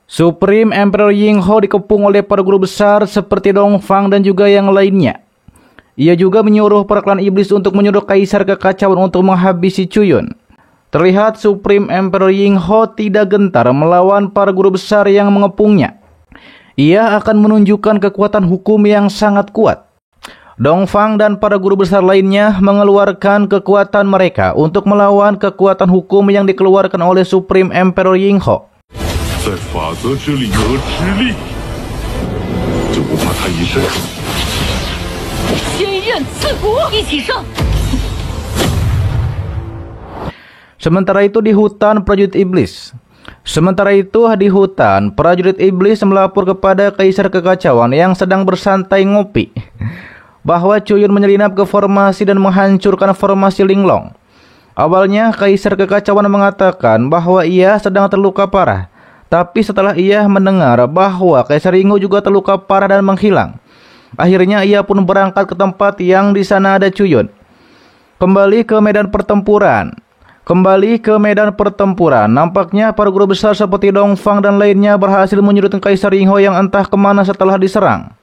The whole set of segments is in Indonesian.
Supreme Emperor Yingho dikepung oleh para guru besar seperti Dongfang dan juga yang lainnya. Ia juga menyuruh para klan iblis untuk menyuruh Kaisar Kekacauan untuk menghabisi Cuyun. Terlihat Supreme Emperor Yingho tidak gentar melawan para guru besar yang mengepungnya. Ia akan menunjukkan kekuatan hukum yang sangat kuat. Dongfang dan para guru besar lainnya mengeluarkan kekuatan mereka untuk melawan kekuatan hukum yang dikeluarkan oleh Supreme Emperor Yingho. Sementara itu di hutan prajurit iblis melapor kepada Kaisar Kekacauan yang sedang bersantai ngopi bahwa Cuyun menyelinap ke formasi dan menghancurkan formasi Linglong. Awalnya Kaisar Kekacauan mengatakan bahwa ia sedang terluka parah, tapi setelah ia mendengar bahwa Kaisar Yingho juga terluka parah dan menghilang, akhirnya ia pun berangkat ke tempat yang di sana ada Cuyun. Kembali ke medan pertempuran, nampaknya para guru besar seperti Dongfang dan lainnya berhasil menyudutkan Kaisar Yingho yang entah kemana setelah diserang.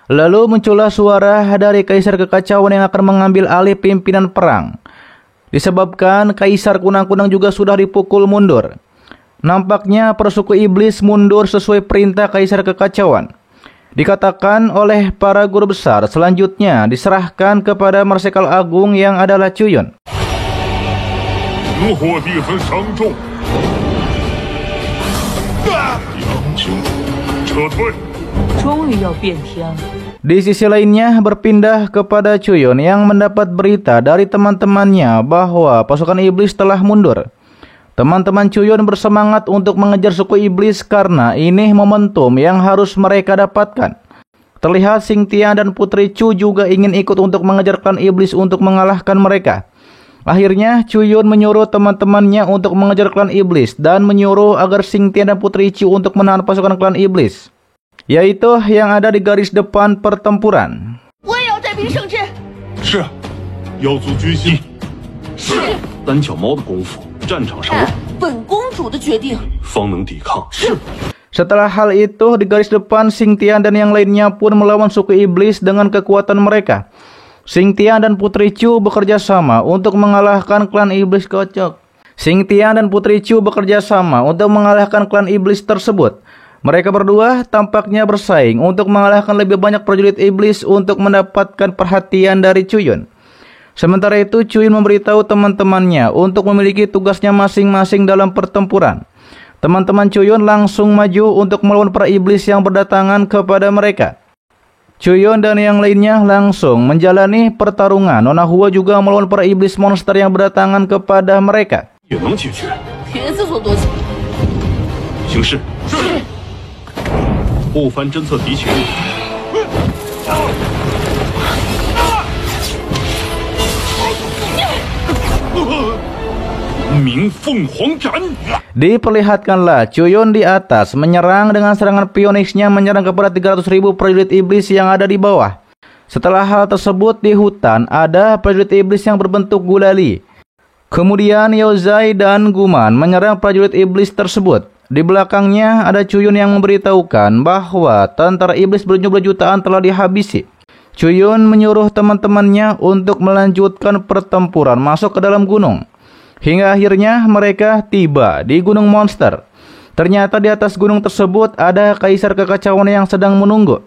Lalu muncullah suara dari Kaisar Kekacauan yang akan mengambil alih pimpinan perang. Disebabkan Kaisar Kunang-Kunang juga sudah dipukul mundur. Nampaknya para suku iblis mundur sesuai perintah Kaisar Kekacauan. Dikatakan oleh para guru besar selanjutnya diserahkan kepada Marsekal Agung yang adalah Cuyun. Di sisi lainnya berpindah kepada Cuyun yang mendapat berita dari teman-temannya bahwa pasukan iblis telah mundur. Teman-teman Cuyun bersemangat untuk mengejar suku iblis karena ini momentum yang harus mereka dapatkan. Terlihat Xingtian dan Putri Chu juga ingin ikut untuk mengejar klan iblis untuk mengalahkan mereka. Akhirnya Cuyun menyuruh teman-temannya untuk mengejar klan iblis dan menyuruh agar Xingtian dan Putri Chu untuk menahan pasukan klan iblis, yaitu yang ada di garis depan pertempuran. Setelah hal itu, di garis depan Xingtian dan yang lainnya pun melawan suku iblis dengan kekuatan mereka. Xingtian dan Putri Chu bekerja sama untuk mengalahkan klan iblis kocok. Tersebut. Mereka berdua tampaknya bersaing untuk mengalahkan lebih banyak prajurit iblis untuk mendapatkan perhatian dari Cuyun. Sementara itu, Cuyun memberitahu teman-temannya untuk memiliki tugasnya masing-masing dalam pertempuran. Teman-teman Cuyun langsung maju untuk melawan para iblis yang berdatangan kepada mereka. Cuyun dan yang lainnya langsung menjalani pertarungan. Nona Hua juga melawan para iblis monster yang berdatangan kepada mereka. Diperlihatkanlah Cuyun di atas menyerang dengan serangan Phoenix-nya menyerang kepada 300.000 prajurit iblis yang ada di bawah. Setelah hal tersebut di hutan ada prajurit iblis yang berbentuk gulali. Kemudian Yaozai dan Guman menyerang prajurit iblis tersebut. Di belakangnya ada Cuyun yang memberitahukan bahwa tentara iblis berjumlah jutaan telah dihabisi. Cuyun menyuruh teman-temannya untuk melanjutkan pertempuran masuk ke dalam gunung. Hingga akhirnya mereka tiba di gunung monster. Ternyata di atas gunung tersebut ada Kaisar Kekacauan yang sedang menunggu.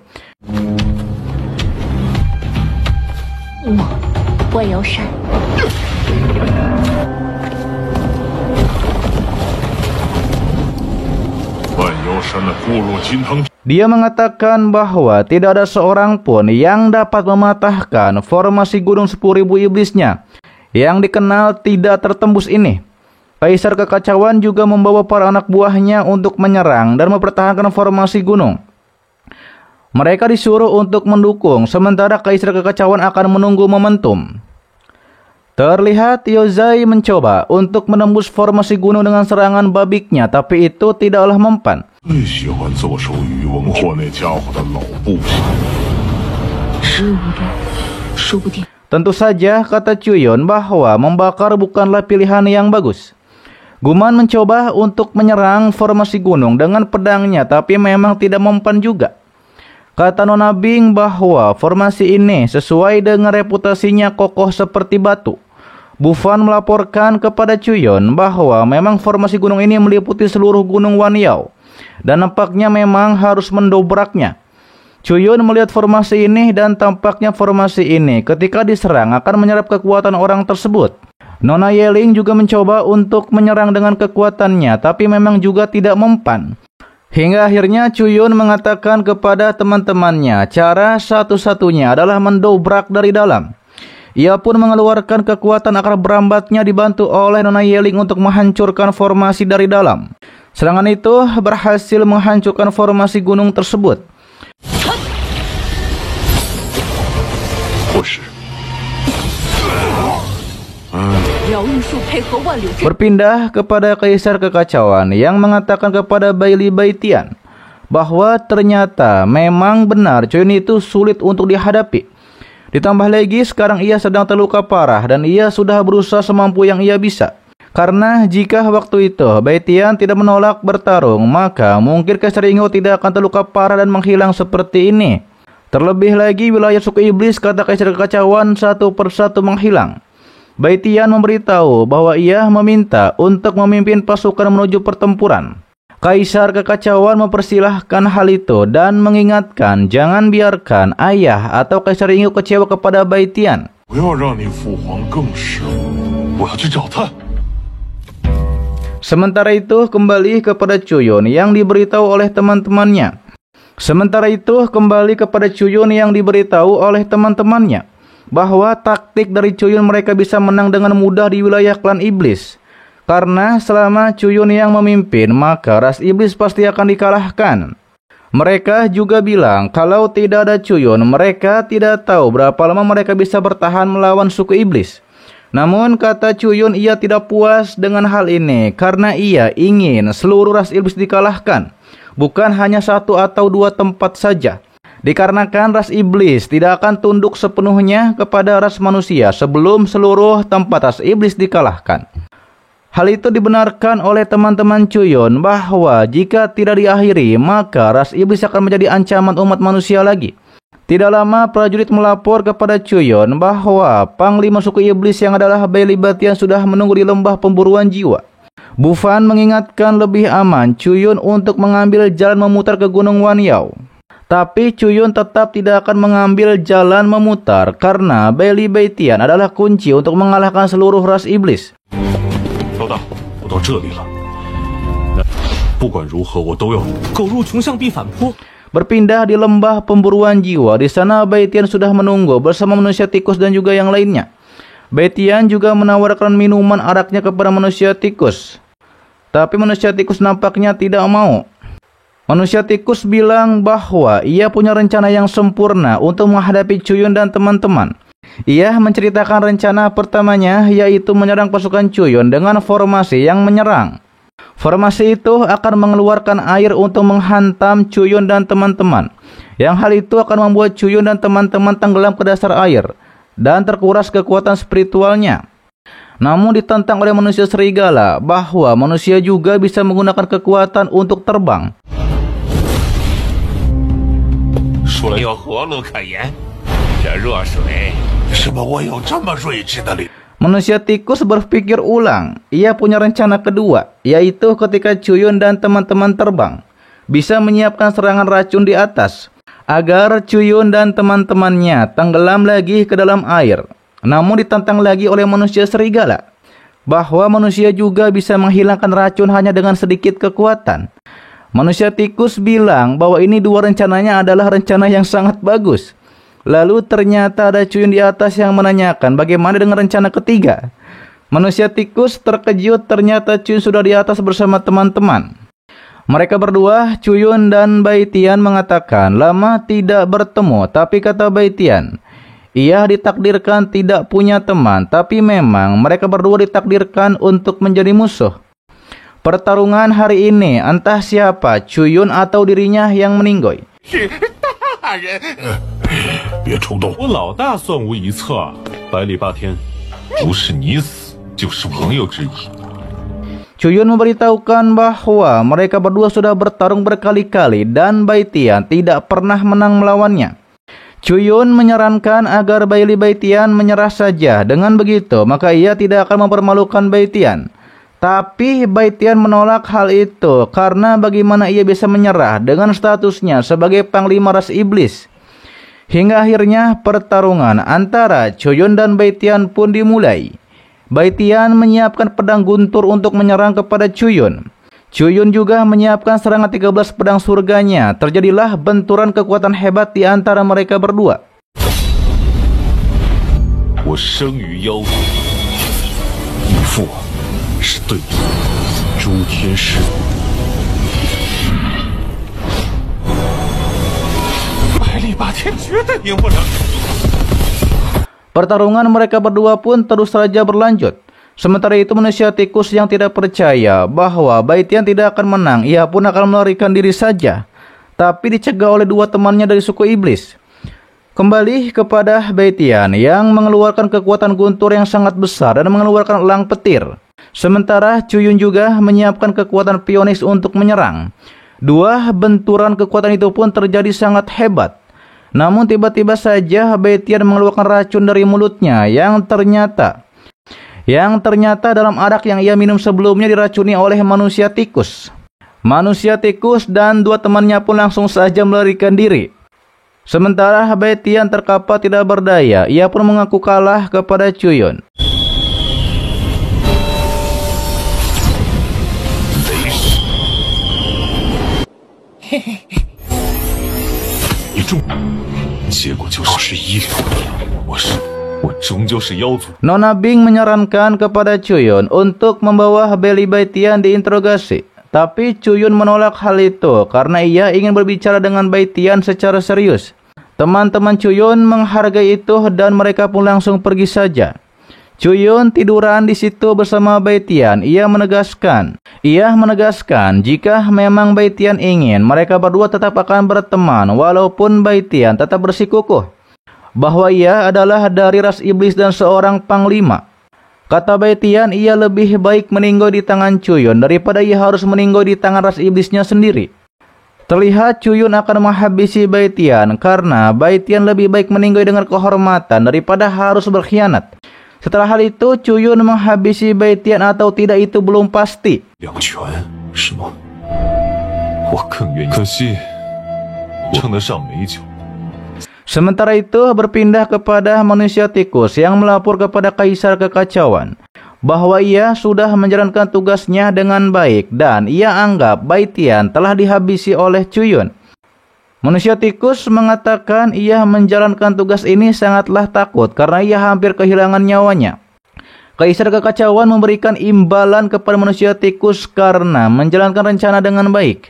Dia mengatakan bahwa tidak ada seorang pun yang dapat mematahkan formasi gunung 10.000 iblisnya yang dikenal tidak tertembus ini. Kaisar Kekacauan juga membawa para anak buahnya untuk menyerang dan mempertahankan formasi gunung. Mereka disuruh untuk mendukung, sementara Kaisar Kekacauan akan menunggu momentum. Terlihat Yaozai mencoba untuk menembus formasi gunung dengan serangan babiknya, tapi itu tidaklah mempan. Tentu saja, kata Cuyun, bahwa membakar bukanlah pilihan yang bagus. Guman mencoba untuk menyerang formasi gunung dengan pedangnya, tapi memang tidak mempan juga. Kata Nona Bing bahwa formasi ini sesuai dengan reputasinya kokoh seperti batu. Bufan melaporkan kepada Cuyon bahwa memang formasi gunung ini meliputi seluruh gunung Wanyao, dan nampaknya memang harus mendobraknya. Cuyon melihat formasi ini dan tampaknya formasi ini ketika diserang akan menyerap kekuatan orang tersebut. Nona Yeling juga mencoba untuk menyerang dengan kekuatannya, tapi memang juga tidak mempan. Hingga akhirnya Cuyon mengatakan kepada teman-temannya, cara satu-satunya adalah mendobrak dari dalam. Ia pun mengeluarkan kekuatan akar berambatnya dibantu oleh Nona Yeling untuk menghancurkan formasi dari dalam. Serangan itu berhasil menghancurkan formasi gunung tersebut. Berpindah kepada Kaisar Kekacauan yang mengatakan kepada Baili Baitian bahwa ternyata memang benar Cuyon itu sulit untuk dihadapi. Ditambah lagi sekarang ia sedang terluka parah dan ia sudah berusaha semampu yang ia bisa. Karena jika waktu itu Baitian tidak menolak bertarung, maka mungkin Kaisar Yingho tidak akan terluka parah dan menghilang seperti ini. Terlebih lagi wilayah suku iblis, kata Kaisar Kekacauan, satu persatu menghilang. Baitian memberitahu bahwa ia meminta untuk memimpin pasukan menuju pertempuran. Kaisar Kekacauan mempersilahkan hal itu dan mengingatkan jangan biarkan ayah atau Kaisar Yingho kecewa kepada Baitian. Sementara itu kembali kepada Cuyon yang diberitahu oleh teman-temannya. Bahwa taktik dari Cuyon mereka bisa menang dengan mudah di wilayah klan iblis. Karena selama Cuyon yang memimpin, maka ras iblis pasti akan dikalahkan. Mereka juga bilang kalau tidak ada Cuyon, mereka tidak tahu berapa lama mereka bisa bertahan melawan suku iblis. Namun kata Cuyon, ia tidak puas dengan hal ini karena ia ingin seluruh ras iblis dikalahkan, bukan hanya satu atau dua tempat saja. Dikarenakan ras iblis tidak akan tunduk sepenuhnya kepada ras manusia sebelum seluruh tempat ras iblis dikalahkan. Hal itu dibenarkan oleh teman-teman Cuyon bahwa jika tidak diakhiri, maka ras iblis akan menjadi ancaman umat manusia lagi. Tidak lama prajurit melapor kepada Cuyon bahwa panglima suku iblis yang adalah Baili Baitian sudah menunggu di lembah pemburuan jiwa. Bufan mengingatkan lebih aman Cuyon untuk mengambil jalan memutar ke Gunung Wanyao. Tapi Cuyon tetap tidak akan mengambil jalan memutar karena Baili Baitian adalah kunci untuk mengalahkan seluruh ras iblis. Berpindah di lembah pemburuan jiwa, di sana Baitian sudah menunggu bersama manusia tikus dan juga yang lainnya. Baitian juga menawarkan minuman araknya kepada manusia tikus. Tapi manusia tikus nampaknya tidak mau. Manusia tikus bilang bahwa ia punya rencana yang sempurna untuk menghadapi Cuyon dan teman-teman. Ia menceritakan rencana pertamanya, yaitu menyerang pasukan Cuyon dengan formasi yang menyerang. Formasi itu akan mengeluarkan air untuk menghantam Cuyon dan teman-teman. Yang hal itu akan membuat Cuyon dan teman-teman tenggelam ke dasar air dan terkuras kekuatan spiritualnya. Namun ditantang oleh manusia serigala bahwa manusia juga bisa menggunakan kekuatan untuk terbang. Manusia tikus berpikir ulang. Ia punya rencana kedua, yaitu ketika Cuyon dan teman-teman terbang, bisa menyiapkan serangan racun di atas, agar Cuyon dan teman-temannya tenggelam lagi ke dalam air. Namun ditantang lagi oleh manusia serigala, bahwa manusia juga bisa menghilangkan racun hanya dengan sedikit kekuatan. Manusia tikus bilang bahwa ini dua rencananya adalah rencana yang sangat bagus. Lalu ternyata ada Cuyon di atas yang menanyakan bagaimana dengan rencana ketiga. Manusia tikus terkejut, ternyata Cuyon sudah di atas bersama teman-teman. Mereka berdua, Cuyon dan Baitian, mengatakan lama tidak bertemu. Tapi kata Baitian, ia ditakdirkan tidak punya teman, tapi memang mereka berdua ditakdirkan untuk menjadi musuh. Pertarungan hari ini entah siapa, Cuyon atau dirinya yang meninggoy. Chuyun memberitahukan bahwa mereka berdua sudah bertarung berkali-kali dan Bai Tian tidak pernah menang melawannya. Chuyun menyarankan agar Bai Li Bai Tian menyerah saja. Dengan begitu, maka ia tidak akan mempermalukan Bai Tian. Tapi Bai Tian menolak hal itu karena bagaimana ia bisa menyerah dengan statusnya sebagai panglima ras iblis. Hingga akhirnya pertarungan antara Chuyun dan Bai Tian pun dimulai. Bai Tian menyiapkan pedang guntur untuk menyerang kepada Chuyun. Chuyun juga menyiapkan serangan 13 pedang surganya. Terjadilah benturan kekuatan hebat di antara mereka berdua. 我生于妖族，义父是对的，诸天师。百里霸天绝对赢不了。 Pertarungan mereka berdua pun terus saja berlanjut. Sementara itu manusia tikus yang tidak percaya bahwa Bai Tian tidak akan menang, ia pun akan melarikan diri saja. Tapi dicegah oleh dua temannya dari suku iblis. Kembali kepada Bai Tian yang mengeluarkan kekuatan guntur yang sangat besar dan mengeluarkan elang petir. Sementara Chuyun juga menyiapkan kekuatan pionis untuk menyerang. Dua benturan kekuatan itu pun terjadi sangat hebat. Namun tiba-tiba saja Bai Tian mengeluarkan racun dari mulutnya yang ternyata dalam arak yang ia minum sebelumnya diracuni oleh manusia tikus. Manusia tikus dan dua temannya pun langsung saja melarikan diri. Sementara Bai Tian terkapar tidak berdaya, ia pun mengaku kalah kepada Chuyun. Nona Bing menyarankan kepada Chuyun untuk membawa Bai Li Bai Tian diinterogasi. Tapi Chuyun menolak hal itu karena ia ingin berbicara dengan Bai Tian secara serius. Teman-teman Chuyun menghargai itu dan mereka pun langsung pergi saja. Chuyun tiduran di situ bersama Bai Tian. Ia menegaskan jika memang Bai Tian ingin, mereka berdua tetap akan berteman walaupun Bai Tian tetap bersikukuh bahwa ia adalah dari ras iblis dan seorang panglima. Kata Bai Tian, ia lebih baik meninggoy di tangan Chuyun daripada ia harus meninggoy di tangan ras iblisnya sendiri. Terlihat Chuyun akan menghabisi Bai Tian karena Bai Tian lebih baik meninggoy dengan kehormatan daripada harus berkhianat. Setelah hal itu, Chuyun menghabisi Bai Tian atau tidak itu belum pasti. Sementara itu berpindah kepada manusia tikus yang melapor kepada Kaisar Kekacauan bahwa ia sudah menjalankan tugasnya dengan baik dan ia anggap Bai Tian telah dihabisi oleh Chuyun. Manusia tikus mengatakan ia menjalankan tugas ini sangatlah takut karena ia hampir kehilangan nyawanya. Kaisar Kekacauan memberikan imbalan kepada manusia tikus karena menjalankan rencana dengan baik,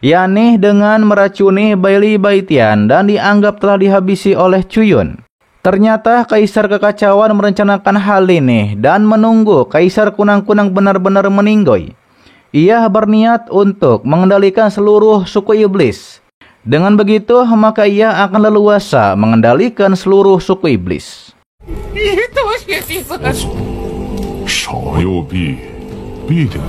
yakni dengan meracuni Bai Li Bai Tian dan dianggap telah dihabisi oleh Chuyun. Ternyata Kaisar Kekacauan merencanakan hal ini dan menunggu Kaisar Kunang-Kunang benar-benar meninggoy. Ia berniat untuk mengendalikan seluruh suku iblis. Dengan begitu, maka ia akan leluasa mengendalikan seluruh suku iblis. 少右臂，必定